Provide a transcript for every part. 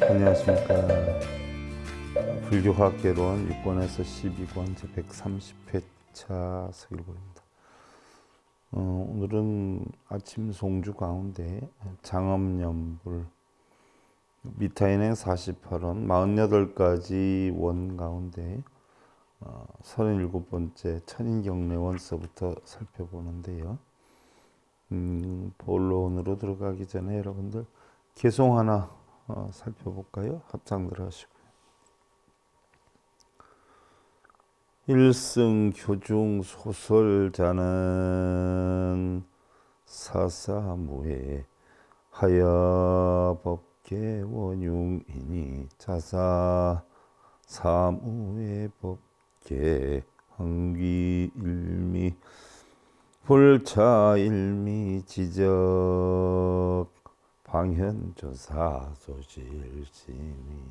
안녕하십니까. 불교학개론 6권에서 12권 제130회차 서일보입니다. 오늘은 아침 송주 가운데 장엄연불 미타인행 48원 48가지 원 가운데 37번째 천인경례원서부터 살펴보는데요. 본론으로 들어가기 전에 여러분들 개송 하나 살펴볼까요? 합장들 하시고요. 일승 교중 소설자는 사사무해 하야 법계 원융이니 자사 사무해 법계 황귀일미 불차일미 지적 방현조사 소실심이라나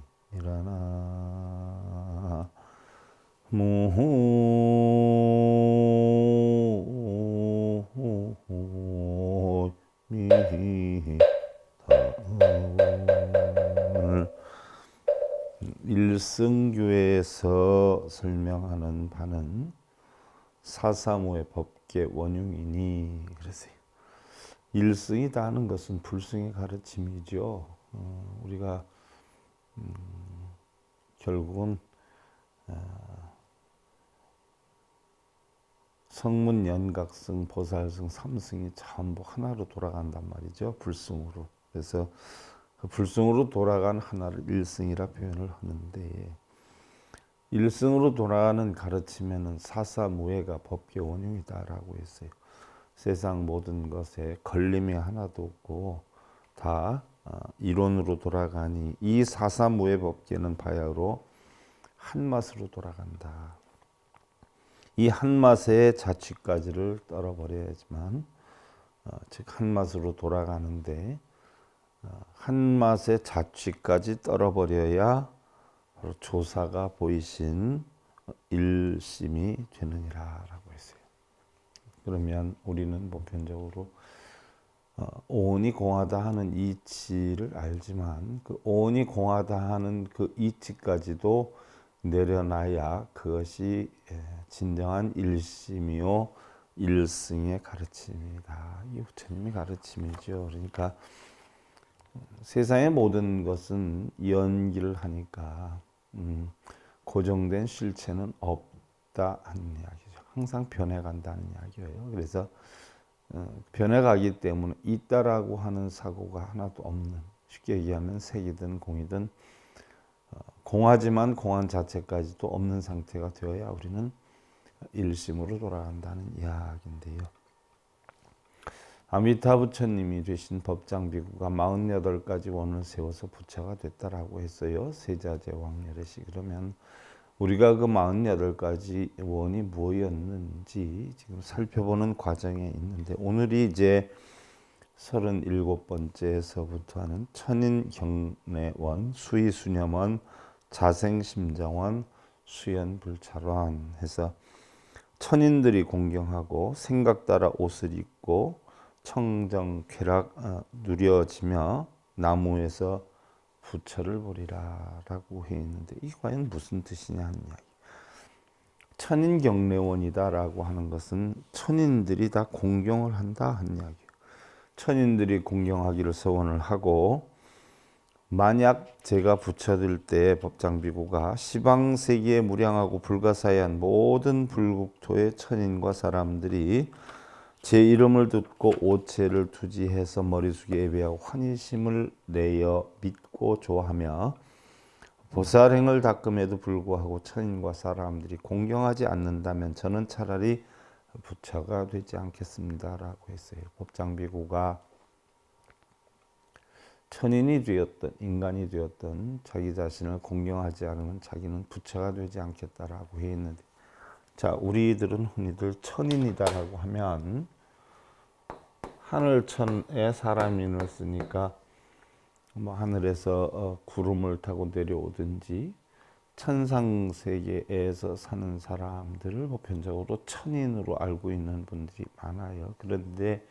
일승교에서 설명하는 바는 사사무의 법계 원융이니 그랬어요. 일승이다 하는 것은 불승의 가르침이죠. 우리가 결국은 성문, 연각승, 보살승, 삼승이 전부 하나로 돌아간단 말이죠. 불승으로. 그래서 그 불승으로 돌아간 하나를 일승이라 표현을 하는데, 일승으로 돌아가는 가르침에는 사사무해가 법계 원흉이다라고 했어요. 세상 모든 것에 걸림이 하나도 없고 다 이론으로 돌아가니 이 사사무해 법계는 바야흐로 한맛으로 돌아간다. 이 한맛의 자취까지를 떨어버려야지만 즉 한맛으로 돌아가는데 한맛의 자취까지 떨어버려야 바로 조사가 보이신 일심이 되느니라라고 했어요. 그러면 우리는 보편적으로 오온이 공하다 하는 이치를 알지만 그 오온이 공하다 하는 그 이치까지도 내려놔야 그것이 진정한 일심이요 일승의 가르침이다. 이 부처님의 가르침이죠. 그러니까 세상의 모든 것은 연기를 하니까 고정된 실체는 없다 하는 이야기죠. 항상 변해간다는 이야기예요. 그래서 변해가기 때문에 있다라고 하는 사고가 하나도 없는, 쉽게 얘기하면 색이든 공이든 공하지만 공한 자체까지도 없는 상태가 되어야 우리는 일심으로 돌아간다는 이야기인데요. 아미타 부처님이 되신 법장비구가 48가지 원을 세워서 부처가 됐다라고 했어요. 세자재 왕렬의시. 그러면 우리가 그 48가지 원이 무엇이었는지 지금 살펴보는 과정에 있는데, 오늘이 이제 37번째에서부터 하는 천인경례원, 수의수념원, 자생심정원, 수연불찰원 해서 천인들이 공경하고 생각 따라 옷을 입고 청정 쾌락 누려지며 나무에서 부처를 보리라 라고 해 있는데, 이게 과연 무슨 뜻이냐 하는 이야기. 천인경례원이다 라고 하는 것은 천인들이 다 공경을 한다 하는 이야기예요. 천인들이 공경하기를 서원을 하고, 만약 제가 부처될 때 법장비구가 시방세계에 무량하고 불가사의한 모든 불국토의 천인과 사람들이 제 이름을 듣고 오체를 투지해서 머리 숙여 예배하고 환희심을 내어 믿고 좋아하며 보살행을 닦음에도 불구하고 천인과 사람들이 공경하지 않는다면 저는 차라리 부처가 되지 않겠습니다라고 했어요. 법장비구가 천인이 되었던 인간이 되었던 자기 자신을 공경하지 않으면 자기는 부처가 되지 않겠다라고 해 있는데, 자, 우리들은 흔히들 천인이다라고 하면 하늘천에 사람인을 쓰니까 뭐 하늘에서 구름을 타고 내려오든지 천상세계에서 사는 사람들을 보편적으로 천인으로 알고 있는 분들이 많아요. 그런데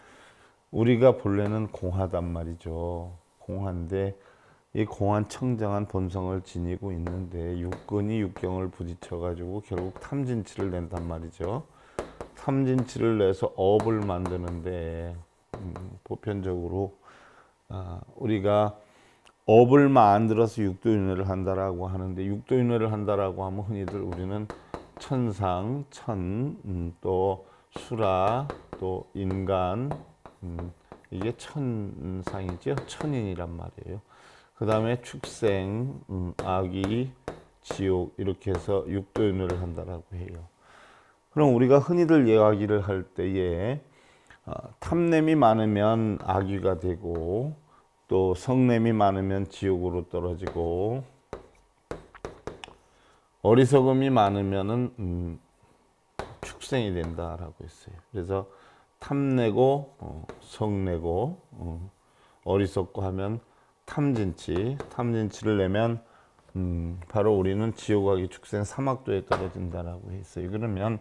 우리가 본래는 공하단 말이죠. 공한데 이 공한 청정한 본성을 지니고 있는데 육근이 육경을 부딪혀 가지고 결국 탐진치를 낸단 말이죠. 탐진치를 내서 업을 만드는데 보편적으로 우리가 업을 만들어서 육도윤회를 한다라고 하는데, 육도윤회를 한다라고 하면 흔히들 우리는 천상, 또 수라, 또 인간, 이게 천상이죠. 천인이란 말이에요. 그 다음에 축생, 악귀, 지옥, 이렇게 해서 육도윤회를 한다라고 해요. 그럼 우리가 흔히들 이야기를 할 때에 탐냄이 많으면 악귀가 되고, 또 성냄이 많으면 지옥으로 떨어지고, 어리석음이 많으면은 축생이 된다라고 했어요. 그래서 탐내고 성내고 어리석고 하면 탐진치를 내면 바로 우리는 지옥하기 축생 사막도에 떨어진다라고 했어요. 그러면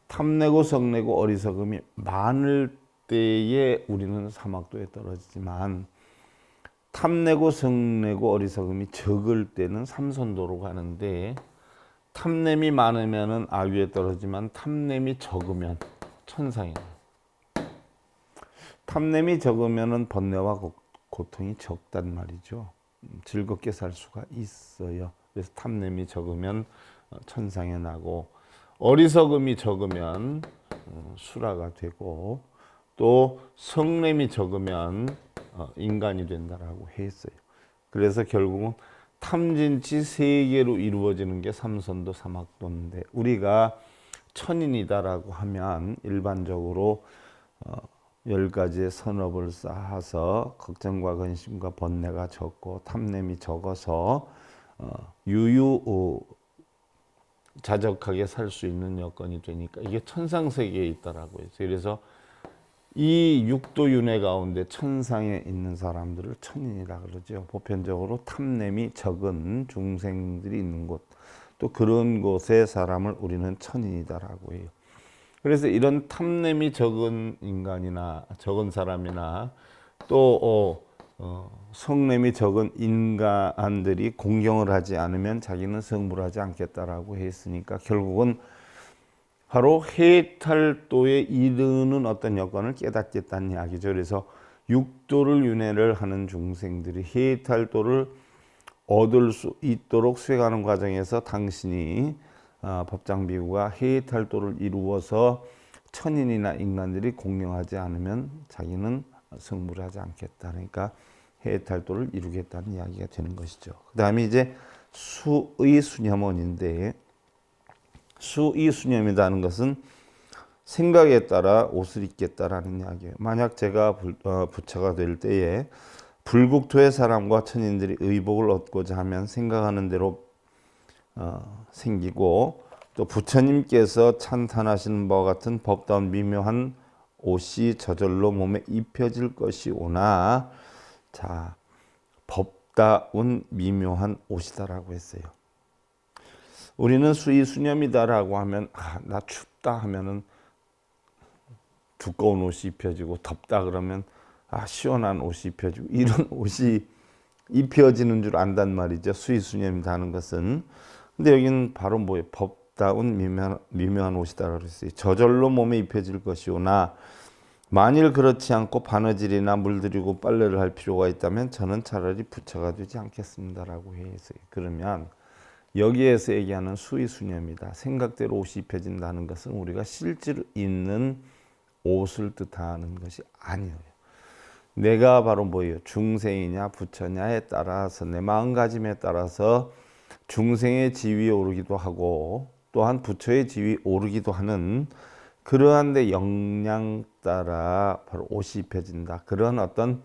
탐내고 성내고 어리석음이 많을 때에 우리는 사막도에 떨어지지만, 탐내고 성내고 어리석음이 적을 때는 삼선도로 가는데, 탐냄이 많으면은 악귀에 떨어지만 탐냄이 적으면 천상에 가요. 탐냄이 적으면은 번뇌와 고통이 적단 말이죠. 즐겁게 살 수가 있어요. 그래서 탐냄이 적으면 천상에 나고, 어리석음이 적으면 수라가 되고, 또 성냄이 적으면 인간이 된다라고 했어요. 그래서 결국은 탐진치 세 개로 이루어지는 게 삼선도 사막도인데, 우리가 천인이다라고 하면 일반적으로 10가지의 선업을 쌓아서 걱정과 근심과 번뇌가 적고 탐냄이 적어서 자적하게 살 수 있는 여건이 되니까 이게 천상세계에 있다라고 했어요. 그래서 이 육도윤회 가운데 천상에 있는 사람들을 천인이라 그러죠. 보편적으로 탐냄이 적은 중생들이 있는 곳, 또 그런 곳의 사람을 우리는 천인이다라고 해요. 그래서 이런 탐냄이 적은 인간이나 적은 사람이나 또 성냄이 적은 인간들이 공경을 하지 않으면 자기는 성불 하지 않겠다라고 했으니까, 결국은 바로 해탈도에 이르는 어떤 여건을 깨닫겠다는 이야기죠. 그래서 육도를 윤회를 하는 중생들이 해탈도를 얻을 수 있도록 수행하는 과정에서 당신이 법장비구가 해탈도를 이루어서 천인이나 인간들이 공경하지 않으면 자기는 성불을 하지 않겠다. 그러니까 해탈도를 이루겠다는 이야기가 되는 것이죠. 그 다음에 이제 수의 수념원인데, 수의 수념이라는 것은 생각에 따라 옷을 입겠다라는 이야기예요. 만약 제가 부처가 될 때에 불국토의 사람과 천인들이 의복을 얻고자 하면 생각하는 대로 생기고, 또 부처님께서 찬탄하시는 바와 같은 법다운 미묘한 옷이 저절로 몸에 입혀질 것이오나, 자, 법다운 미묘한 옷이다라고 했어요. 우리는 수의 수념이다라고 하면 나 춥다 하면은 두꺼운 옷이 입혀지고, 덥다 그러면 시원한 옷이 입혀지고, 이런 옷이 입혀지는 줄 안단 말이죠. 수의 수념이다 하는 것은. 근데 여기는 바로 뭐예요? 법다운 미묘한 옷이다 그랬어요. 저절로 몸에 입혀질 것이오나, 만일 그렇지 않고 바느질이나 물들이고 빨래를 할 필요가 있다면 저는 차라리 부처가 되지 않겠습니다라고 했어요. 그러면 여기에서 얘기하는 수의 수념이다, 생각대로 옷이 입혀진다는 것은 우리가 실제로 입는 옷을 뜻하는 것이 아니에요. 내가 바로 뭐예요? 중생이냐 부처냐에 따라서, 내 마음가짐에 따라서 중생의 지위에 오르기도 하고 또한 부처의 지위에 오르기도 하는 그러한 데 역량 따라 바로 옷이 입혀진다. 그런 어떤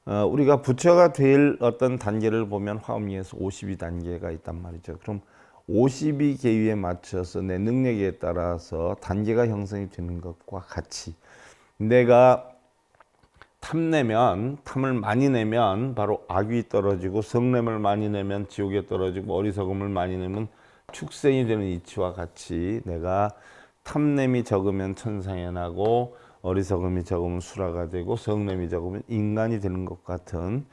우리가 부처가 될 어떤 단계를 보면 화엄리에서 52단계가 있단 말이죠. 그럼 52계위에 맞춰서 내 능력에 따라서 단계가 형성이 되는 것과 같이, 내가 탐을 많이 내면 바로 악이 떨어지고, 성냄을 많이 내면 지옥에 떨어지고, 어리석음을 많이 내면 축생이 되는 이치와 같이, 내가 탐냄이 적으면 천상에 나고, 어리석음이 적으면 수라가 되고, 성냄이 적으면 인간이 되는 것 같은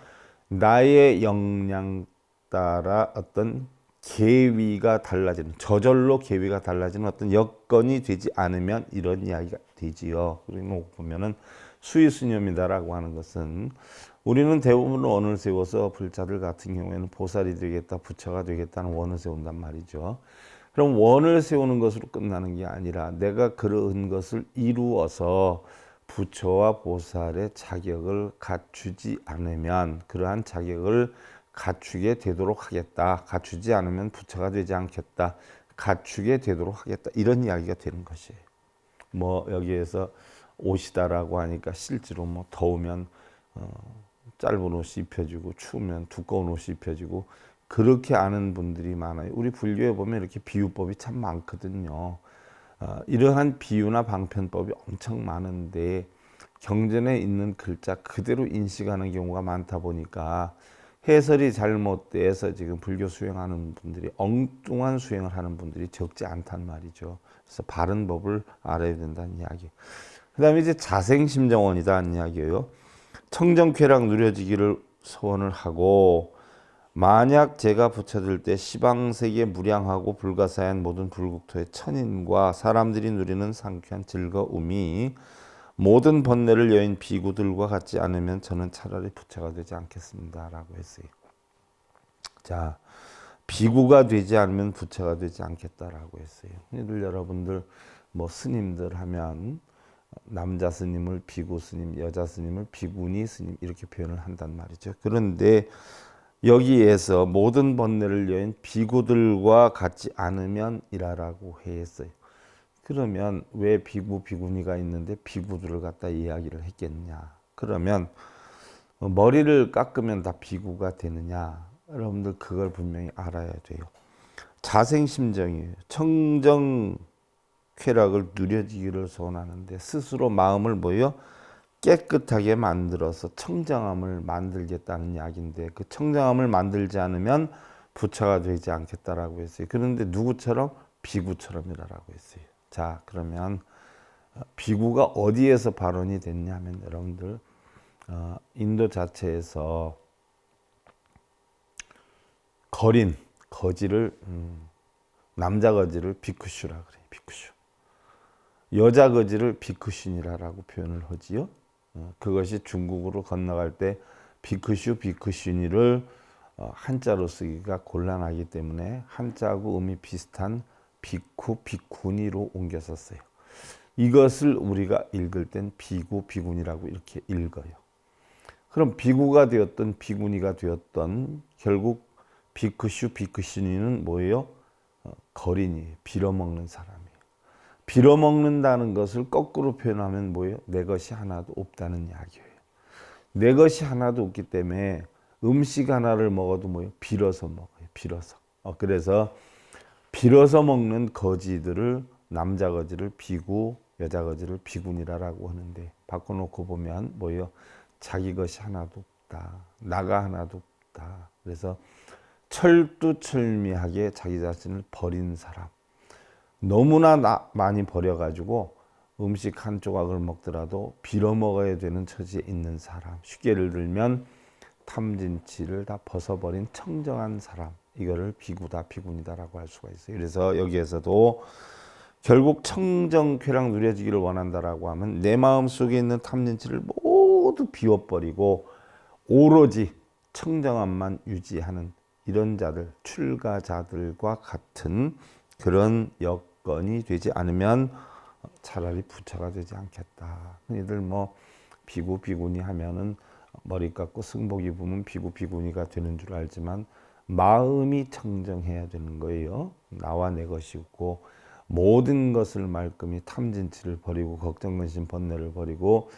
나의 역량 따라 어떤 계위가 달라지는, 저절로 계위가 달라지는 어떤 여건이 되지 않으면 이런 이야기가 되지요. 그리고 보면은 수의수념이다라고 하는 것은 우리는 대부분 원을 세워서 불자들 같은 경우에는 보살이 되겠다, 부처가 되겠다는 원을 세운단 말이죠. 그럼 원을 세우는 것으로 끝나는 게 아니라 내가 그런 것을 이루어서 부처와 보살의 자격을 갖추지 않으면 그러한 자격을 갖추게 되도록 하겠다. 갖추지 않으면 부처가 되지 않겠다. 갖추게 되도록 하겠다. 이런 이야기가 되는 것이에요. 뭐 여기에서 옷이다라고 하니까 실제로 뭐 더우면 짧은 옷이 입혀지고 추우면 두꺼운 옷이 입혀지고 그렇게 아는 분들이 많아요. 우리 불교에 보면 이렇게 비유법이 참 많거든요. 이러한 비유나 방편법이 엄청 많은데 경전에 있는 글자 그대로 인식하는 경우가 많다 보니까 해설이 잘못돼서 지금 불교 수행하는 분들이 엉뚱한 수행을 하는 분들이 적지 않단 말이죠. 그래서 바른 법을 알아야 된다는 이야기. 그 다음에 이제 자생심정원이다는 이야기예요. 청정쾌락 누려지기를 소원을 하고 만약 제가 부처될 때 시방세계 무량하고 불가사의한 모든 불국토의 천인과 사람들이 누리는 상쾌한 즐거움이 모든 번뇌를 여인 비구들과 같지 않으면 저는 차라리 부처가 되지 않겠습니다 라고 했어요. 자, 비구가 되지 않으면 부처가 되지 않겠다라고 했어요. 늘 여러분들 뭐 스님들 하면 남자 스님을 비구 스님, 여자 스님을 비구니 스님 이렇게 표현을 한단 말이죠. 그런데 여기에서 모든 번뇌를 여인 비구들과 같지 않으면 이라라고 했어요. 그러면 왜 비구, 비구니가 있는데 비구들을 갖다 이야기를 했겠냐. 그러면 머리를 깎으면 다 비구가 되느냐. 여러분들 그걸 분명히 알아야 돼요. 자생심정이에요. 청정 쾌락을 누려지기를 소원하는데 스스로 마음을 뭐요? 깨끗하게 만들어서 청정함을 만들겠다는 이야기인데 그 청정함을 만들지 않으면 부처가 되지 않겠다라고 했어요. 그런데 누구처럼? 비구처럼이라고 했어요. 자, 그러면 비구가 어디에서 발원이 됐냐면 여러분들 인도 자체에서 거지를 남자 거지를 비쿠슈라 그래요. 비쿠슈. 여자 거지를 비쿠신이라고 표현을 하지요. 그것이 중국으로 건너갈 때 비쿠슈, 비쿠신이를 한자로 쓰기가 곤란하기 때문에 한자하고 음이 비슷한 비쿠, 비쿠니로 옮겨 썼어요. 이것을 우리가 읽을 땐 비구, 비구니라고 이렇게 읽어요. 그럼 비구가 되었던 비구니가 되었던 결국 비쿠슈, 비쿠신이는 뭐예요? 거린이에요. 빌어먹는 사람이에요. 빌어먹는다는 것을 거꾸로 표현하면 뭐예요? 내 것이 하나도 없다는 이야기예요. 내 것이 하나도 없기 때문에 음식 하나를 먹어도 뭐예요? 빌어서 먹어요. 빌어서. 그래서 빌어서 먹는 거지들을 남자 거지를 비구, 여자 거지를 비구니라고 하는데 바꿔놓고 보면 뭐예요? 자기 것이 하나도 없다. 나가 하나도 없다. 그래서 철두철미하게 자기 자신을 버린 사람. 너무나 많이 버려가지고 음식 한 조각을 먹더라도 빌어먹어야 되는 처지에 있는 사람. 쉽게 예를 들면 탐진치를 다 벗어버린 청정한 사람. 이거를 비구다, 비구니다라고 할 수가 있어요. 그래서 여기에서도 결국 청정쾌락 누려지기를 원한다라고 하면 내 마음 속에 있는 탐진치를 모두 비워버리고 오로지 청정함만 유지하는 이런 자들, 출가자들과 같은 그런 여건이 되지 않으면 차라리 부처가 되지 않겠다. 이들 뭐 비구, 비구니 하면은 머리 깎고 승복 입으면 비구, 비구니가 되는 줄 알지만 마음이 청정해야 되는 거예요. 나와 내 것이 없고 모든 것을 말끔히 탐진치를 버리고 걱정, 근심, 번뇌를 버리고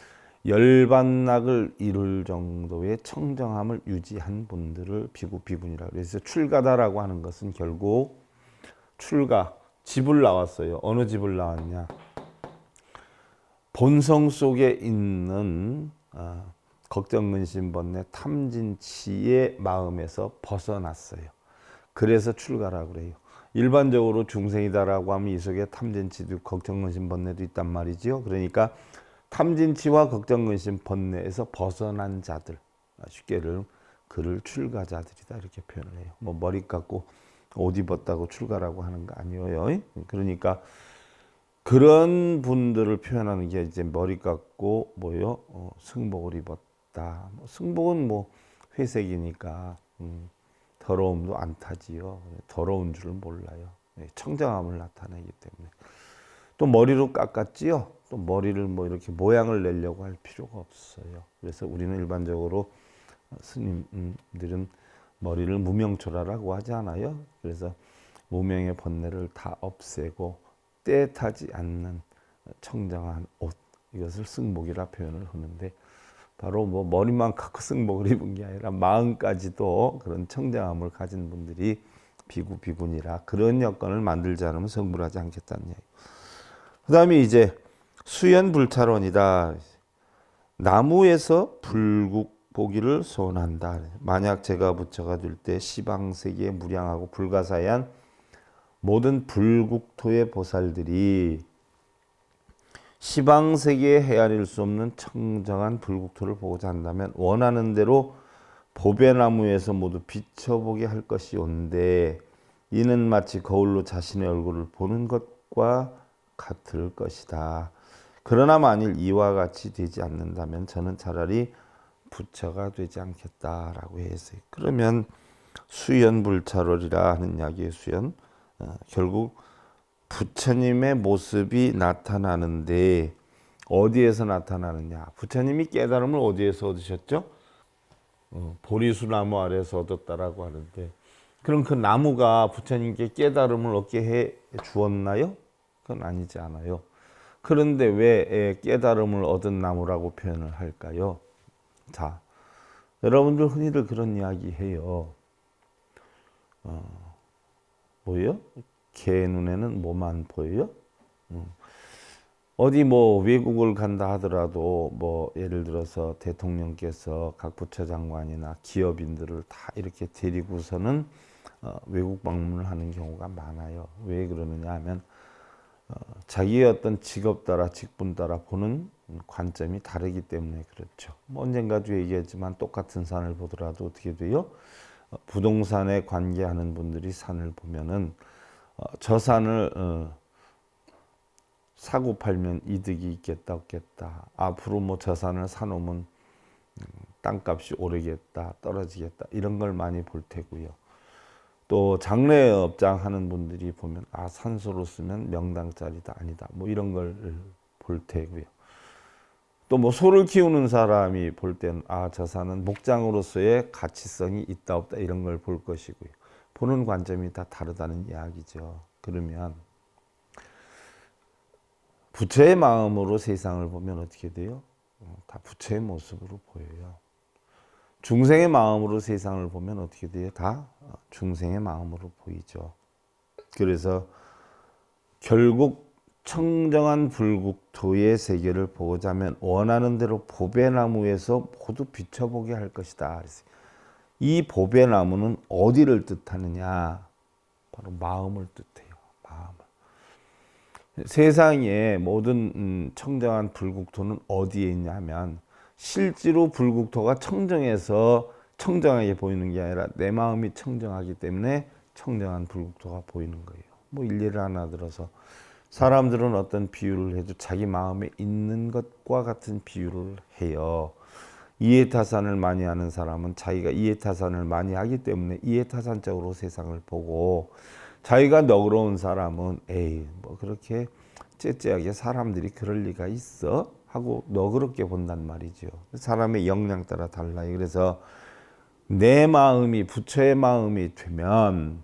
열반락을 이룰 정도의 청정함을 유지한 분들을 비구, 비구니라고 그래서 출가다라고 하는 것은 결국 출가, 집을 나왔어요. 어느 집을 나왔냐? 본성 속에 있는 걱정, 근심, 번뇌, 탐진치의 마음에서 벗어났어요. 그래서 출가라고 그래요. 일반적으로 중생이다라고 하면 이 속에 탐진치도 걱정, 근심, 번뇌도 있단 말이죠. 그러니까 탐진치와 걱정, 근심, 번뇌에서 벗어난 자들, 쉽게 그를 출가자들이다 이렇게 표현을 해요. 뭐 머리 깎고 옷 입었다고 출가라고 하는 거 아니에요. 그러니까 그런 분들을 표현하는 게 이제 머리 깎고 뭐요? 승복을 입었다. 승복은 뭐 회색이니까 더러움도 안 타지요. 더러운 줄 몰라요. 청정함을 나타내기 때문에. 또 머리로 깎았지요. 또 머리를 뭐 이렇게 모양을 내려고 할 필요가 없어요. 그래서 우리는 일반적으로 스님들은 머리를 무명초라라고 하지 않아요. 그래서 무명의 번뇌를 다 없애고 때 타지 않는 청정한 옷, 이것을 승복이라 표현을 하는데, 바로 뭐 머리만 깎고 승복을 입은 게 아니라 마음까지도 그런 청정함을 가진 분들이 비구 비구니라 그런 여건을 만들지 않으면 성불하지 않겠다는 얘기. 그 다음에 이제 수연불찰원이다. 나무에서 불국 보기를 소원한다. 만약 제가 부처가 될 때 시방세계에 무량하고 불가사의한 모든 불국토의 보살들이 시방세계에 헤아릴 수 없는 청정한 불국토를 보고자 한다면 원하는 대로 보배나무에서 모두 비춰보게 할 것이 온데, 이는 마치 거울로 자신의 얼굴을 보는 것과 같을 것이다. 그러나 만일 이와 같이 되지 않는다면 저는 차라리 부처가 되지 않겠다라고 했어요. 그러면 수연불찰월이라 하는 이야기의 수연, 결국 부처님의 모습이 나타나는데 어디에서 나타나느냐? 부처님이 깨달음을 어디에서 얻으셨죠? 보리수 나무 아래에서 얻었다라고 하는데, 그럼 그 나무가 부처님께 깨달음을 얻게 해 주었나요? 그건 아니지 않아요. 그런데 왜 깨달음을 얻은 나무라고 표현을 할까요? 자, 여러분들 흔히들 그런 이야기 해요. 뭐요? 개 눈에는 뭐만 보여요? 어디 뭐 외국을 간다 하더라도 뭐 예를 들어서 대통령께서 각 부처장관이나 기업인들을 다 이렇게 데리고서는 외국 방문을 하는 경우가 많아요. 왜 그러느냐 하면 자기의 어떤 직업 따라 직분 따라 보는 관점이 다르기 때문에 그렇죠. 뭐 언젠가도 얘기했지만 똑같은 산을 보더라도 어떻게 돼요? 부동산에 관계하는 분들이 산을 보면은 저 산을 사고 팔면 이득이 있겠다 없겠다, 앞으로 뭐 저 산을 사놓으면 땅값이 오르겠다 떨어지겠다, 이런 걸 많이 볼 테고요. 또 장례업장 하는 분들이 보면 산소로 쓰면 명당짜리다 아니다 뭐 이런 걸 볼 테고요. 또 뭐 소를 키우는 사람이 볼 때는 저 산은 목장으로서의 가치성이 있다 없다 이런 걸 볼 것이고요. 보는 관점이 다 다르다는 이야기죠. 그러면 부처의 마음으로 세상을 보면 어떻게 돼요? 다 부처의 모습으로 보여요. 중생의 마음으로 세상을 보면 어떻게 돼요? 다 중생의 마음으로 보이죠. 그래서 결국 청정한 불국토의 세계를 보고자 하면 원하는 대로 보배나무에서 모두 비춰보게 할 것이다. 이 보배나무는 어디를 뜻하느냐? 바로 마음을 뜻해요. 마음을. 세상의 모든 청정한 불국토는 어디에 있냐면 실제로 불국토가 청정해서 청정하게 보이는 게 아니라 내 마음이 청정하기 때문에 청정한 불국토가 보이는 거예요. 뭐 일례를 하나 들어서 사람들은 어떤 비유를 해도 자기 마음에 있는 것과 같은 비유를 해요. 이해타산을 많이 하는 사람은 자기가 이해타산을 많이 하기 때문에 이해타산적으로 세상을 보고, 자기가 너그러운 사람은 에이 뭐 그렇게 째째하게 사람들이 그럴 리가 있어 하고 너그럽게 본단 말이죠. 사람의 역량 따라 달라요. 그래서 내 마음이 부처의 마음이 되면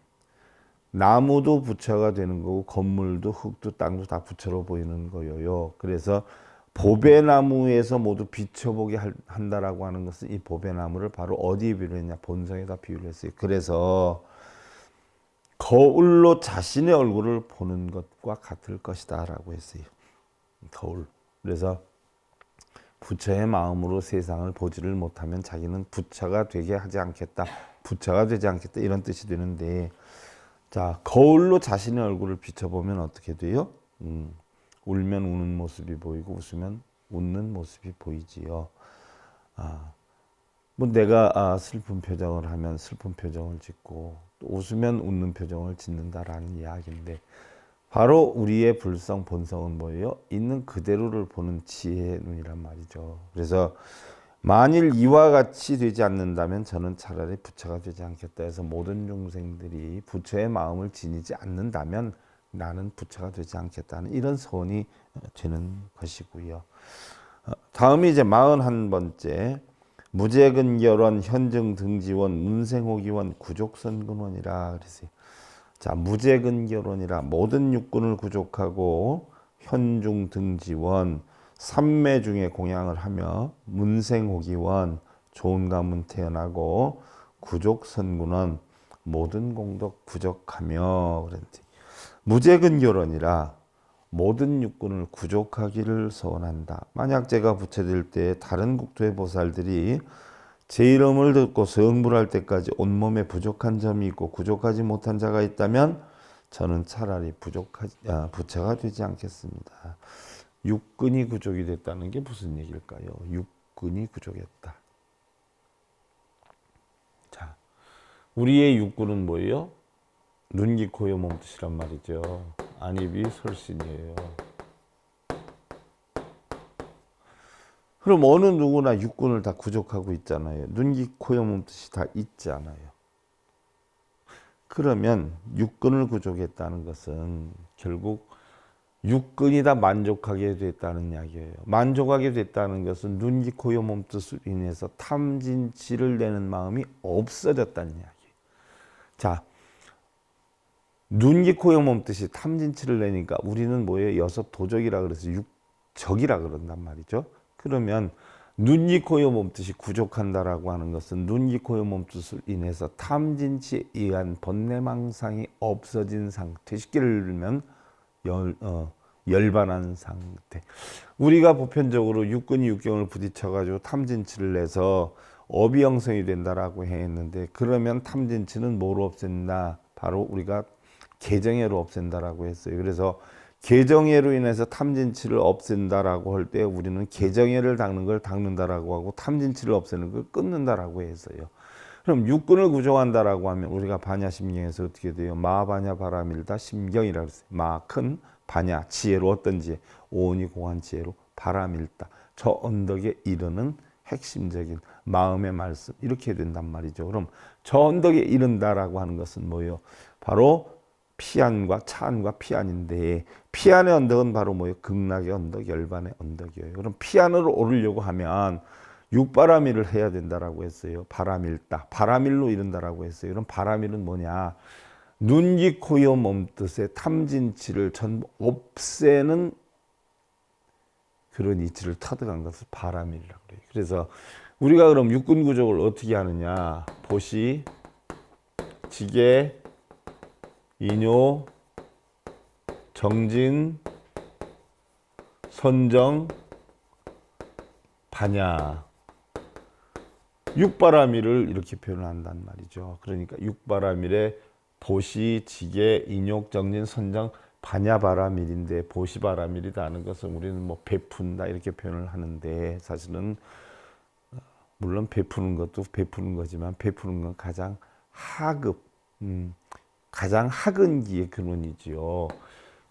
나무도 부처가 되는 거고 건물도 흙도 땅도 다 부처로 보이는 거예요. 그래서 보배나무에서 모두 비춰보게 한다라고 하는 것은 이 보배나무를 바로 어디에 비유했냐? 본성에다 비유를 했어요. 그래서 거울로 자신의 얼굴을 보는 것과 같을 것이다 라고 했어요. 거울. 그래서 부처의 마음으로 세상을 보지를 못하면 자기는 부처가 되게 하지 않겠다, 부처가 되지 않겠다 이런 뜻이 되는데, 자, 거울로 자신의 얼굴을 비춰보면 어떻게 돼요? 울면 우는 모습이 보이고 웃으면 웃는 모습이 보이지요. 뭐 내가 슬픈 표정을 하면 슬픈 표정을 짓고 또 웃으면 웃는 표정을 짓는다라는 이야기인데 바로 우리의 불성 본성은 뭐예요? 있는 그대로를 보는 지혜의 눈이란 말이죠. 그래서 만일 이와 같이 되지 않는다면 저는 차라리 부처가 되지 않겠다 해서 모든 중생들이 부처의 마음을 지니지 않는다면 나는 부처가 되지 않겠다는 이런 소원이 되는 것이고요. 다음이 이제 41번째 무제근결원 현증등지원 문생호기원 구족선근원이라 그랬어요. 자, 무제근결원이라 모든 육군을 구족하고 현중등지원 삼매 중에 공양을 하며 문생호기원 좋은 가문 태어나고 구족선군원 모든 공덕 구족하며 그랬지. 무제근결원이라 모든 육군을 구족하기를 소원한다. 만약 제가 부처될 때 다른 국토의 보살들이 제 이름을 듣고 성불할 때까지 온몸에 부족한 점이 있고 구족하지 못한 자가 있다면 저는 차라리 부처가 되지 않겠습니다. 육근이 구족이 됐다는 게 무슨 얘기일까요? 육근이 구족했다. 자, 우리의 육근은 뭐예요? 눈, 귀, 코, 여, 몸, 뜻이란 말이죠. 안입이 설신이에요. 그럼 어느 누구나 육군을 다 구족하고 있잖아요. 눈, 귀, 코, 여, 몸, 뜻이 다 있잖아요. 그러면 육근을 구족했다는 것은 결국 육근이 다 만족하게 됐다는 이야기예요. 만족하게 됐다는 것은 눈, 귀, 코, 여, 몸, 뜻으로 인해서 탐진치를 내는 마음이 없어졌다는 이야기예요. 자, 눈, 귀, 코, 여, 몸 뜻이 탐진치를 내니까 우리는 뭐예요? 여섯 도적이라 그래서 육적이라 그런단 말이죠. 그러면 눈, 귀, 코, 여, 몸 뜻이 구족한다라고 하는 것은 눈, 귀, 코, 여, 몸 뜻을 인해서 탐진치에 의한 번뇌망상이 없어진 상태. 쉽게 들면 열반한 상태. 우리가 보편적으로 육근이 육경을 부딪혀가지고 탐진치를 내서 업이 형성이 된다라고 했는데 그러면 탐진치는 뭐로 없앤다? 바로 우리가 개정해로 없앤다라고 했어요. 그래서 개정해로 인해서 탐진치를 없앤다라고 할 때 우리는 개정해를 닦는 걸 닦는다라고 하고 탐진치를 없애는 걸 끊는다라고 했어요. 그럼 육근을 구족한다라고 하면 우리가 반야심경에서 어떻게 돼요? 마반야 바라밀다 심경이라고 했어요. 마 큰 반야 지혜로 어떤 지혜? 오온이 공한 지혜로 바라밀다. 저 언덕에 이르는 핵심적인 마음의 말씀 이렇게 된단 말이죠. 그럼 저 언덕에 이른다라고 하는 것은 뭐예요? 바로 피안과 차안과 피안인데 피안의 언덕은 바로 뭐예요? 극락의 언덕, 열반의 언덕이에요. 그럼 피안으로 오르려고 하면 육바라밀을 해야 된다라고 했어요. 바라밀다. 바라밀로 이른다라고 했어요. 그럼 바라밀은 뭐냐? 눈, 귀, 코, 여, 몸 뜻의 탐진치를 전부 없애는 그런 이치를 터득한 것을 바라밀이라고 그래요. 그래서 우리가 그럼 육군 구족을 어떻게 하느냐? 보시, 지계, 인요, 정진, 선정, 반야. 육바라밀을 이렇게 표현한단 말이죠. 그러니까 육바라밀의 보시, 지계, 인욕, 정진, 선정, 반야바라밀인데 보시바라밀이라는 것은 우리는 뭐 베푼다 이렇게 표현을 하는데 사실은 물론 베푸는 것도 베푸는 거지만 베푸는 건 가장 하급, 가장 하근기의 근원이지요.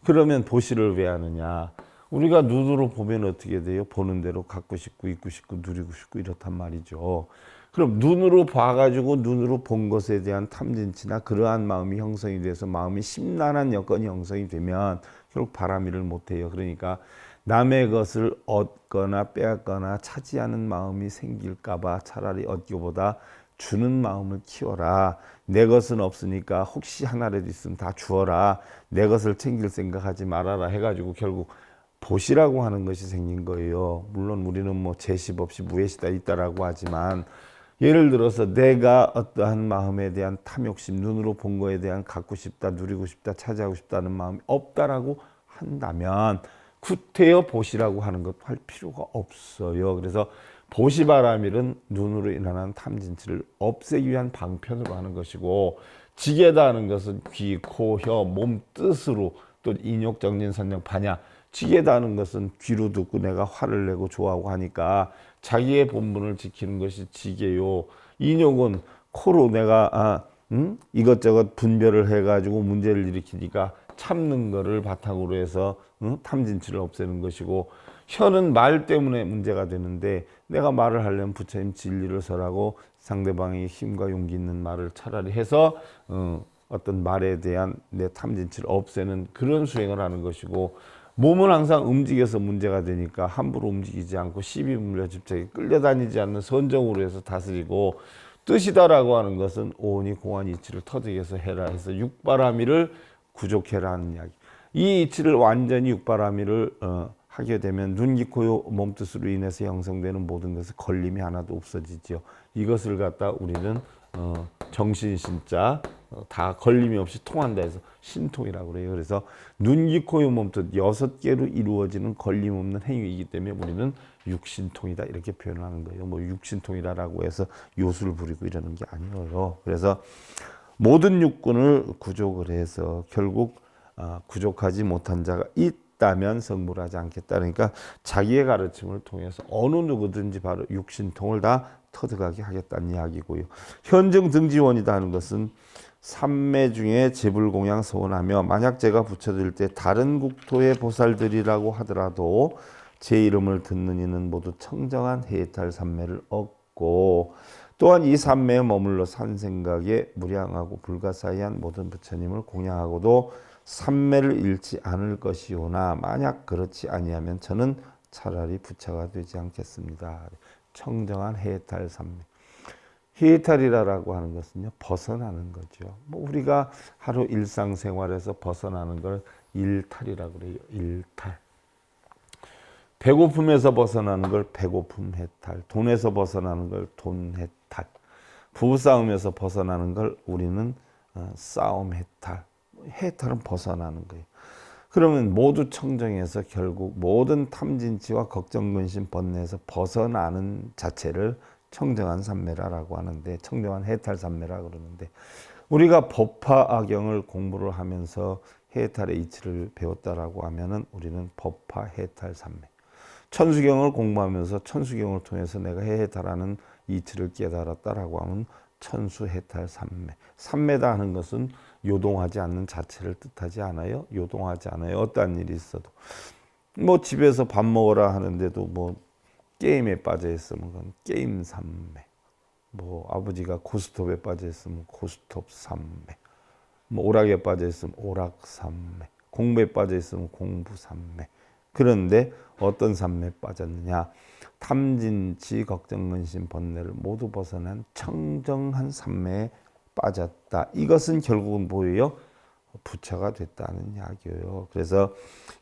그러면 보시를 왜 하느냐? 우리가 눈으로 보면 어떻게 돼요? 보는 대로 갖고 싶고 있고 싶고 누리고 싶고 이렇단 말이죠. 그럼 눈으로 봐가지고 눈으로 본 것에 대한 탐진치나 그러한 마음이 형성이 돼서 마음이 심란한 여건이 형성이 되면 결국 바라밀을 못해요. 그러니까 남의 것을 얻거나 빼앗거나 차지하는 마음이 생길까봐 차라리 얻기보다 주는 마음을 키워라. 내 것은 없으니까 혹시 하나라도 있으면 다 주어라. 내 것을 챙길 생각하지 말아라 해가지고 결국 보시라고 하는 것이 생긴 거예요. 물론 우리는 뭐 제십 없이 무해시다 있다라고 하지만 예를 들어서 내가 어떠한 마음에 대한 탐욕심, 눈으로 본 거에 대한 갖고 싶다, 누리고 싶다, 차지하고 싶다는 마음이 없다라고 한다면 구태여 보시라고 하는 것도 할 필요가 없어요. 그래서 보시바라밀은 눈으로 일어나는 탐진치를 없애기 위한 방편으로 하는 것이고 지게다 하는 것은 귀, 코, 혀, 몸 뜻으로 또 인욕, 정진, 선정, 반야 지게다 하는 것은 귀로 듣고 내가 화를 내고 좋아하고 하니까 자기의 본분을 지키는 것이 지게요. 인욕은 코로 내가 이것저것 분별을 해가지고 문제를 일으키니까 참는 거를 바탕으로 해서 탐진치를 없애는 것이고, 혀는 말 때문에 문제가 되는데 내가 말을 하려면 부처님 진리를 설하고 상대방에게 힘과 용기 있는 말을 차라리 해서 어떤 말에 대한 내 탐진치를 없애는 그런 수행을 하는 것이고, 몸은 항상 움직여서 문제가 되니까 함부로 움직이지 않고 시비문략집착에 끌려다니지 않는 선정으로 해서 다스리고, 뜻이다라고 하는 것은 오온이 공한 이치를 터득해서 해라 해서 육바라밀을 구족해라 하는 이야기. 이 이치를 완전히 육바라밀을 하게 되면 눈, 귀, 코, 몸뜻으로 인해서 형성되는 모든 것에 걸림이 하나도 없어지죠. 이것을 갖다 우리는 정신신자 다 걸림이 없이 통한다 해서 신통이라고 그래요. 그래서 눈, 귀, 코, 몸뜻 6개로 이루어지는 걸림 없는 행위이기 때문에 우리는 육신통이다 이렇게 표현하는 거예요. 뭐 육신통이다라고 해서 요술을 부리고 이러는 게 아니에요. 그래서 모든 육군을 구족을 해서 결국 구족하지 못한 자가 있다면 성불하지 않겠다. 그러니까 자기의 가르침을 통해서 어느 누구든지 바로 육신통을 다 터득하게 하겠다는 이야기고요. 현증 등지원이다 하는 것은 삼매 중에 제불공양 서원하며, 만약 제가 부처들 때 다른 국토의 보살들이라고 하더라도 제 이름을 듣는 이는 모두 청정한 해탈 삼매를 얻고, 또한 이 삼매에 머물러 산 생각에 무량하고 불가사의한 모든 부처님을 공양하고도 삼매를 잃지 않을 것이오나, 만약 그렇지 아니하면 저는 차라리 부처가 되지 않겠습니다. 청정한 해탈 삼매. 해탈이라고 하는 것은요, 벗어나는 거죠. 뭐 우리가 하루 일상생활에서 벗어나는 걸 일탈이라고 그래요. 일탈. 배고픔에서 벗어나는 걸 배고픔 해탈, 돈에서 벗어나는 걸 돈 해탈, 부부싸움에서 벗어나는 걸 우리는 싸움 해탈. 해탈은 벗어나는 거예요. 그러면 모두 청정해서 결국 모든 탐진치와 걱정, 근심, 번뇌에서 벗어나는 자체를 청정한 삼매라고 하는데, 청정한 해탈 삼매라 그러는데, 우리가 법화악경을 공부를 하면서 해탈의 이치를 배웠다라고 하면은 우리는 법화 해탈 삼매. 천수경을 공부하면서 천수경을 통해서 내가 해탈하는 이치를 깨달았다라고 하면 천수해탈 삼매. 삼매다 하는 것은 요동하지 않는 자체를 뜻하지 않아요. 요동하지 않아요. 어떠한 일이 있어도. 뭐 집에서 밥 먹으라 하는데도 뭐 게임에 빠져 있으면 그건 게임 삼매. 뭐 아버지가 고스톱에 빠져 있으면 고스톱 삼매. 뭐 오락에 빠져 있으면 오락 삼매. 공부에 빠져 있으면 공부 삼매. 그런데 어떤 삼매에 빠졌느냐? 탐진치, 걱정, 근심, 번뇌를 모두 벗어난 청정한 삼매에 빠졌다. 이것은 결국은 뭐예요? 부처가 됐다는 이야기예요. 그래서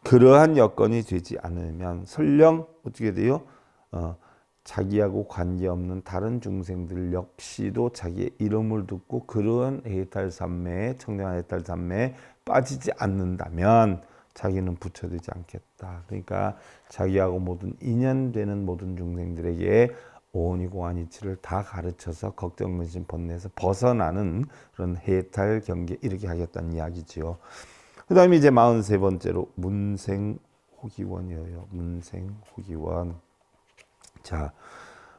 그러한 여건이 되지 않으면 설령 어떻게 돼요? 자기하고 관계없는 다른 중생들 역시도 자기의 이름을 듣고 그러한 해탈삼매에, 청정한 해탈삼매에 빠지지 않는다면 자기는 부처되지 않겠다. 그러니까 자기하고 모든 인연되는 모든 중생들에게 오온이 공한 이치를 다 가르쳐서 걱정, 근심, 번뇌에서 벗어나는 그런 해탈 경계 이렇게 하겠다는 이야기지요. 그 다음에 이제 43번째로 문생호기원이에요. 문생호기원. 자,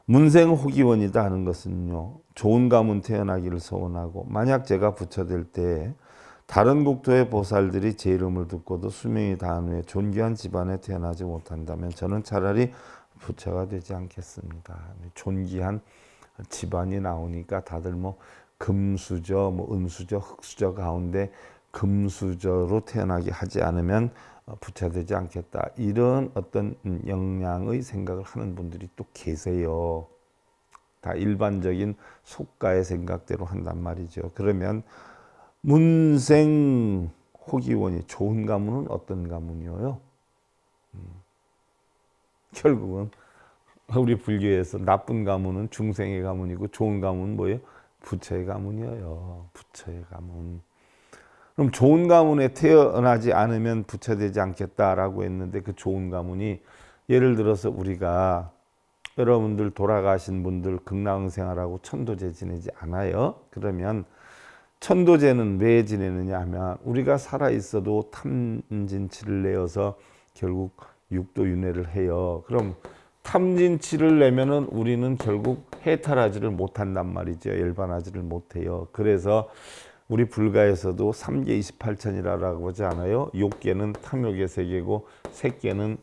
문생호기원이다 하는 것은요, 좋은 가문 태어나기를 소원하고, 만약 제가 부처될 때 다른 국토의 보살들이 제 이름을 듣고도 수명이 다한 후에 존귀한 집안에 태어나지 못한다면 저는 차라리 부처가 되지 않겠습니다. 존귀한 집안이 나오니까 다들 뭐 금수저, 뭐 은수저, 흑수저 가운데 금수저로 태어나게 하지 않으면 부처되지 않겠다. 이런 어떤 역량의 생각을 하는 분들이 또 계세요. 다 일반적인 속가의 생각대로 한단 말이죠. 그러면 문생 호기원이 좋은 가문은 어떤 가문이에요? 결국은 우리 불교에서 나쁜 가문은 중생의 가문이고 좋은 가문은 뭐예요? 부처의 가문이에요. 부처의 가문. 그럼 좋은 가문에 태어나지 않으면 부처되지 않겠다라고 했는데, 그 좋은 가문이 예를 들어서 우리가 여러분들 돌아가신 분들 극락생활하고 천도제 지내지 않아요? 그러면 천도제는 왜 지내느냐 하면 우리가 살아있어도 탐진치를 내어서 결국 육도윤회를 해요. 그럼 탐진치를 내면은 우리는 결국 해탈하지를 못한단 말이죠. 열반하지를 못해요. 그래서 우리 불가에서도 3계 28천이라고 하지 않아요? 욕계는 탐욕의 세계고 색계는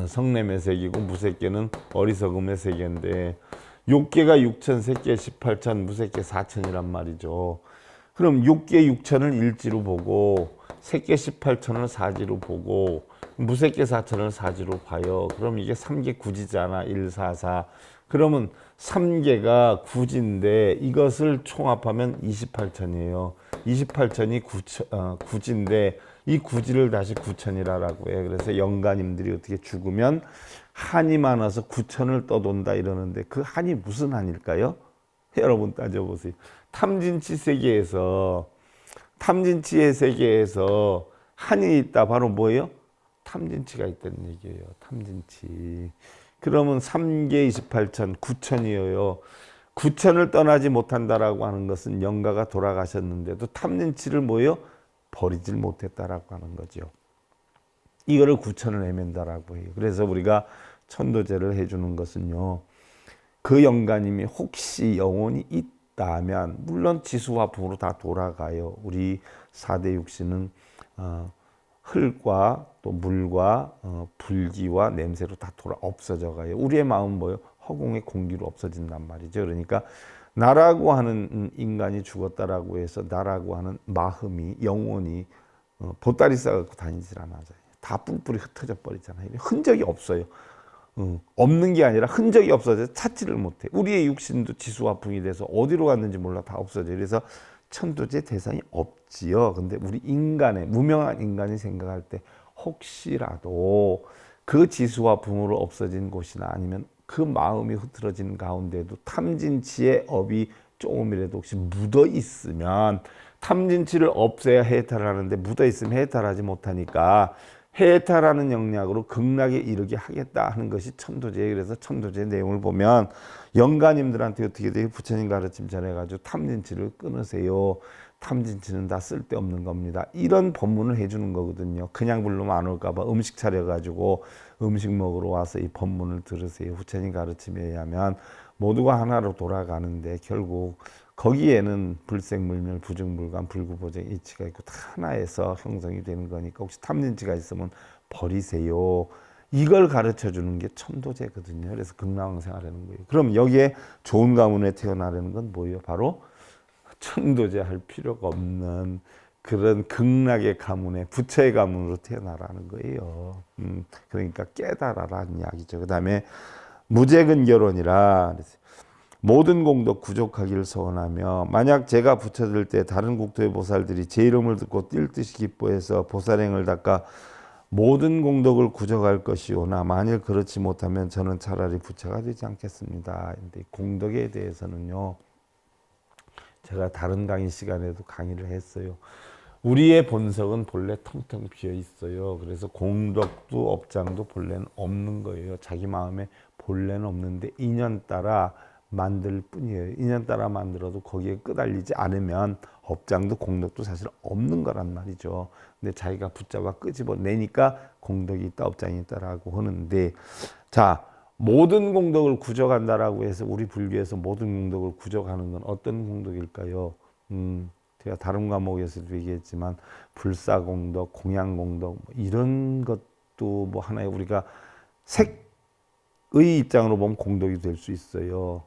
성냄의 세계고 무색계는 어리석음의 세계인데 욕계가 6천, 색계 18천, 무색계 4천이란 말이죠. 그럼 욕계 6천을 일지로 보고 색계 18천을 사지로 보고 무색계 4천을 사지로 봐요. 그럼 이게 3계 구지잖아. 1, 4, 4. 그러면 3계가 구지인데 이것을 총합하면 28천이에요. 28천이 구지인데 이 구지를 다시 9천이라고 해요. 그래서 영가님들이 어떻게 죽으면 한이 많아서 9천을 떠돈다 이러는데 그 한이 무슨 한일까요? 여러분 따져보세요. 탐진치 세계에서 탐진치의 세계에서 한이 있다. 바로 뭐예요? 탐진치가 있다는 얘기예요. 탐진치. 그러면 3계 28천, 9천이에요. 9천을 떠나지 못한다라고 하는 것은 영가가 돌아가셨는데도 탐진치를 뭐예요? 버리질 못했다라고 하는 거죠. 이거를 9천을 헤맨다라고 해요. 그래서 우리가 천도제를 해주는 것은요. 그 영가님이 혹시 영혼이 있다면 물론 지수화풍으로 다 돌아가요. 우리 4대 육신은 흙과 또 물과 불기와 냄새로 다 없어져 가요. 우리의 마음은 뭐예요? 허공의 공기로 없어진단 말이죠. 그러니까 나라고 하는 인간이 죽었다라고 해서 나라고 하는 마음이 영혼이 보따리 싸갖고 다니질 않아요. 다 뿔뿔이 흩어져 버리잖아요. 흔적이 없어요. 없는 게 아니라 흔적이 없어져 찾지를 못해. 우리의 육신도 지수화풍이 돼서 어디로 갔는지 몰라 다 없어져요. 그래서 천도제 대상이 없지요. 근데 우리 인간의 무명한 인간이 생각할 때 혹시라도 그 지수화풍으로 없어진 곳이나 아니면 그 마음이 흐트러진 가운데도 탐진치의 업이 조금이라도 혹시 묻어 있으면 탐진치를 없애야 해탈을 하는데 묻어 있으면 해탈하지 못하니까 해탈하는 영역으로 극락에 이르게 하겠다 하는 것이 천도제예요. 그래서 천도제 내용을 보면 영가님들한테 어떻게 돼요? 부처님 가르침 전해가지고 탐진치를 끊으세요. 탐진치는 다 쓸데없는 겁니다. 이런 법문을 해주는 거거든요. 그냥 부르면 안 올까봐 음식 차려가지고 음식 먹으러 와서 이 법문을 들으세요. 부처님 가르침에 의하면 모두가 하나로 돌아가는데 결국 거기에는 불생물멸, 부증불감, 불구보쟁, 이치가 있고 다 하나에서 형성이 되는 거니까 혹시 탐진치가 있으면 버리세요. 이걸 가르쳐 주는 게 천도제거든요. 그래서 극락왕생하라는 거예요. 그럼 여기에 좋은 가문에 태어나려는 건 뭐예요? 바로 천도제 할 필요가 없는 그런 극락의 가문에 부처의 가문으로 태어나라는 거예요. 그러니까 깨달아라는 이야기죠. 그 다음에 무제근결혼이라 모든 공덕 구족하기를 소원하며 만약 제가 부처될 때 다른 국토의 보살들이 제 이름을 듣고 뛸 듯이 기뻐해서 보살행을 닦아 모든 공덕을 구족할 것이오나 만일 그렇지 못하면 저는 차라리 부처가 되지 않겠습니다. 근데 공덕에 대해서는요. 제가 다른 강의 시간에도 강의를 했어요. 우리의 본성은 본래 텅텅 비어 있어요. 그래서 공덕도 업장도 본래는 없는 거예요. 자기 마음에 본래는 없는데 인연 따라 만들 뿐이에요. 인연 따라 만들어도 거기에 끄달리지 않으면 업장도 공덕도 사실 없는 거란 말이죠. 근데 자기가 붙잡아 끄집어내니까 공덕이 있다 업장이 있다라고 하는데 자 모든 공덕을 구족한다라고 해서 우리 불교에서 모든 공덕을 구족하는 건 어떤 공덕일까요? 제가 다른 과목에서도 얘기했지만 불사공덕, 공양공덕 이런 것도 뭐 하나의 우리가 색의 입장으로 보면 공덕이 될 수 있어요.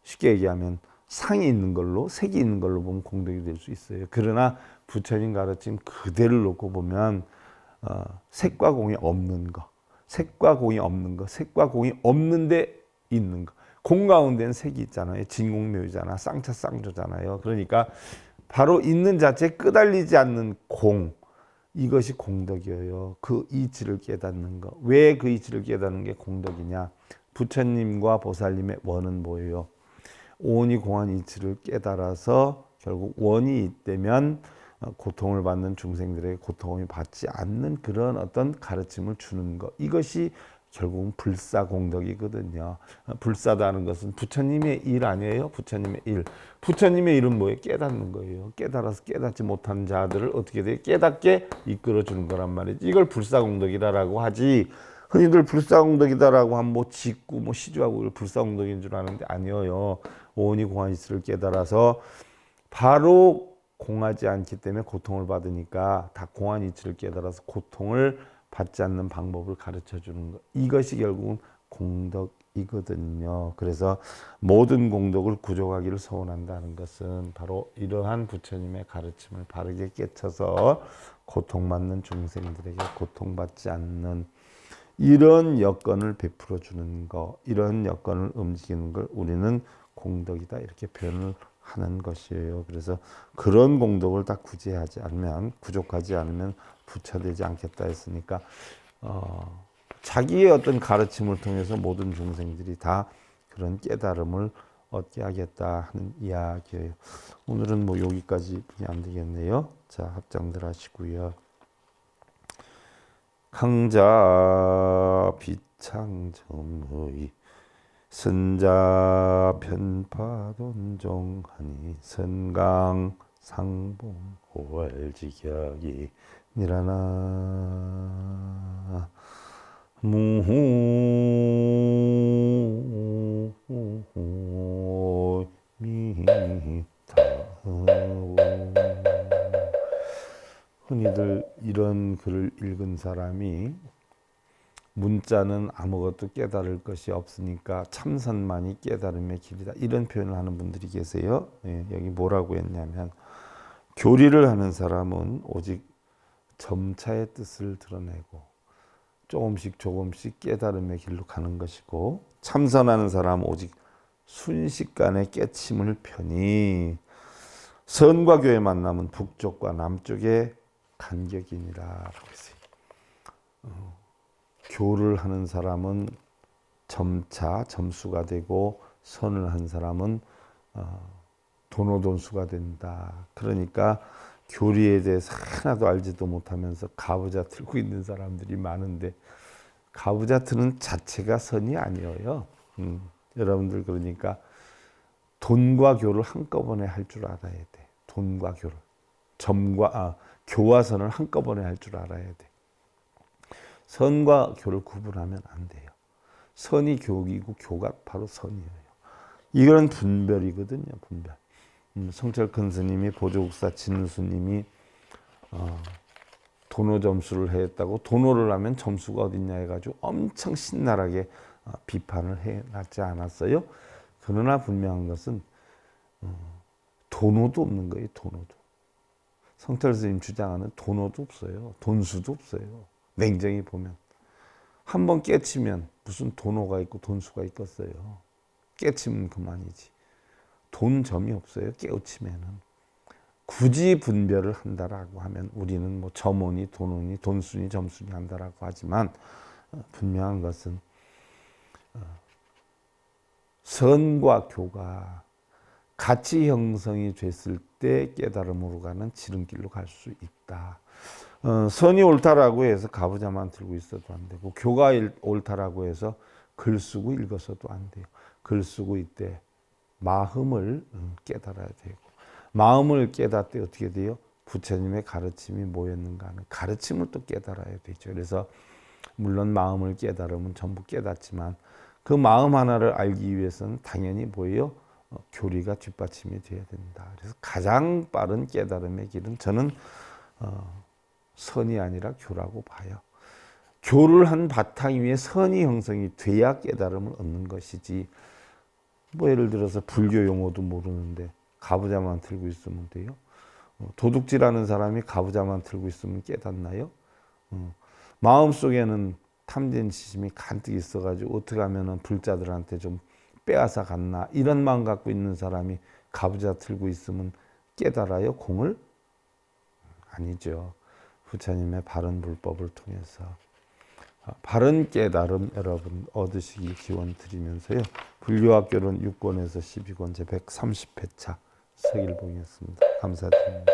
쉽게 얘기하면 상이 있는 걸로 색이 있는 걸로 보면 공덕이 될 수 있어요. 그러나 부처님 가르침 그대를 놓고 보면 색과 공이 없는 거, 색과 공이 없는 거, 색과 공이 없는데 있는 거. 공 가운데는 색이 있잖아요. 진공묘잖아. 쌍차쌍조잖아요. 그러니까 바로 있는 자체에 끄달리지 않는 공. 이것이 공덕이에요. 그 이치를 깨닫는 거. 왜 그 이치를 깨닫는 게 공덕이냐? 부처님과 보살님의 원은 뭐예요? 오온이 공한 이치를 깨달아서 결국 원이 있다면 고통을 받는 중생들에게 고통을 받지 않는 그런 어떤 가르침을 주는 것. 이것이 결국은 불사공덕이거든요. 불사다는 것은 부처님의 일 아니에요? 부처님의 일. 부처님의 일은 뭐예요? 깨닫는 거예요. 깨달아서 깨닫지 못한 자들을 어떻게 돼? 깨닫게 이끌어주는 거란 말이지. 이걸 불사공덕이라고 하지. 흔히들 불사공덕이다라고 하면 뭐 짓고 뭐 시주하고 불사공덕인 줄 아는데 아니에요. 오온이 공한 이치를 깨달아서 바로 공하지 않기 때문에 고통을 받으니까 다 공한 이치를 깨달아서 고통을 받지 않는 방법을 가르쳐 주는 것. 이것이 결국은 공덕이거든요. 그래서 모든 공덕을 구족하기를 소원한다는 것은 바로 이러한 부처님의 가르침을 바르게 깨쳐서 고통받는 중생들에게 고통받지 않는 이런 여건을 베풀어 주는 것, 이런 여건을 움직이는 걸 우리는 공덕이다 이렇게 표현을 하는 것이에요. 그래서 그런 공덕을 다 구제하지 않으면, 부족하지 않으면 부처되지 않겠다 했으니까 자기의 어떤 가르침을 통해서 모든 중생들이 다 그런 깨달음을 얻게 하겠다 하는 이야기예요. 오늘은 뭐 여기까지 안 되겠네요. 자, 합장들 하시고요. 강자 비창점의 선자 편파돈종하니 선강 상봉 호월지격이 니라나 무미타. 흔히들 이런 글을 읽은 사람이 문자는 아무것도 깨달을 것이 없으니까 참선만이 깨달음의 길이다 이런 표현을 하는 분들이 계세요. 예, 여기 뭐라고 했냐면 교리를 하는 사람은 오직 점차의 뜻을 드러내고 조금씩 조금씩 깨달음의 길로 가는 것이고 참선하는 사람은 오직 순식간에 깨침을 펴니 선과 교의 만남은 북쪽과 남쪽의 간격이니라라고 했어요. 교를 하는 사람은 점수가 되고 선을 한 사람은 도노돈수가 된다. 그러니까 교리에 대해서 하나도 알지도 못하면서 가부좌 틀고 있는 사람들이 많은데 가부좌 트는 자체가 선이 아니에요. 여러분들 그러니까 돈과 교를 한꺼번에 할 줄 알아야 돼. 돈과 교를. 교와 선을 한꺼번에 할 줄 알아야 돼. 선과 교를 구분하면 안 돼요. 선이 교이고 교가 바로 선이에요. 이거는 분별이거든요. 분별. 성철 큰 스님이 보조국사 진우스님이 도노 점수를 했다고 도노를 하면 점수가 어딨냐 해가지고 엄청 신랄하게 비판을 해놨지 않았어요. 그러나 분명한 것은 도노도 없는 거예요. 도노도. 성철 스님 주장하는 도노도 없어요. 돈수도 없어요. 냉정히 보면. 한번 깨치면 무슨 도노가 있고 돈수가 있겠어요. 깨치면 그만이지. 돈점이 없어요. 깨우치면은. 굳이 분별을 한다라고 하면 우리는 뭐 점원이 돈원이 돈순이 점순이 한다라고 하지만 분명한 것은 선과 교가 같이 형성이 됐을 때 깨달음으로 가는 지름길로 갈 수 있다. 선이 옳다라고 해서 가부좌만 들고 있어도 안 되고 교가 옳다라고 해서 글 쓰고 읽어서도 안 돼요. 글 쓰고 이때 마음을 깨달아야 되고 마음을 깨닫을 때 어떻게 돼요? 부처님의 가르침이 뭐였는가 하는 가르침을 또 깨달아야 되죠. 그래서 물론 마음을 깨달으면 전부 깨닫지만 그 마음 하나를 알기 위해서는 당연히 뭐예요? 교리가 뒷받침이 돼야 된다. 그래서 가장 빠른 깨달음의 길은 저는 선이 아니라 교라고 봐요. 교를 한 바탕 위에 선이 형성이 돼야 깨달음을 얻는 것이지 뭐 예를 들어서 불교 용어도 모르는데 가부좌만 들고 있으면 돼요? 도둑질하는 사람이 가부좌만 들고 있으면 깨닫나요? 마음속에는 탐진 지심이 간뜩 있어가지고 어떻게 하면 불자들한테 좀 빼앗아 갔나 이런 마음 갖고 있는 사람이 가부좌 들고 있으면 깨달아요? 공을? 아니죠. 부처님의 바른 불법을 통해서 바른 깨달음 여러분 얻으시기 기원 드리면서요. 불교학교론 6권에서 12권 제 130회차 서길봉이었습니다. 감사드립니다.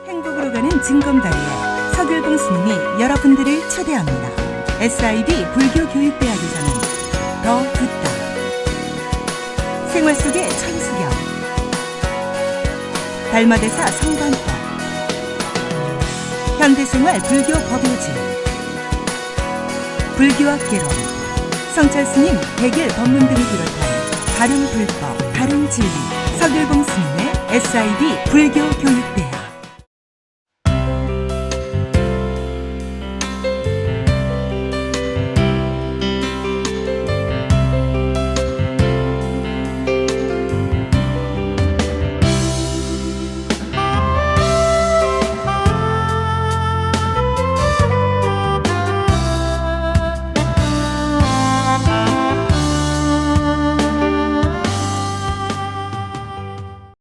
행복으로 가는 징검다리에 서길봉 스님이 여러분들을 초대합니다. SIB 불교교육대학에서는 더 듣다 생활 속의 천수경 달마대사 성관법, 현대생활 불교 법요지, 불교학개론, 성찰스님 백일 법문 등을 비롯한 다른 불법, 다른 진리, 서길봉 스님의 SIB 불교 교육대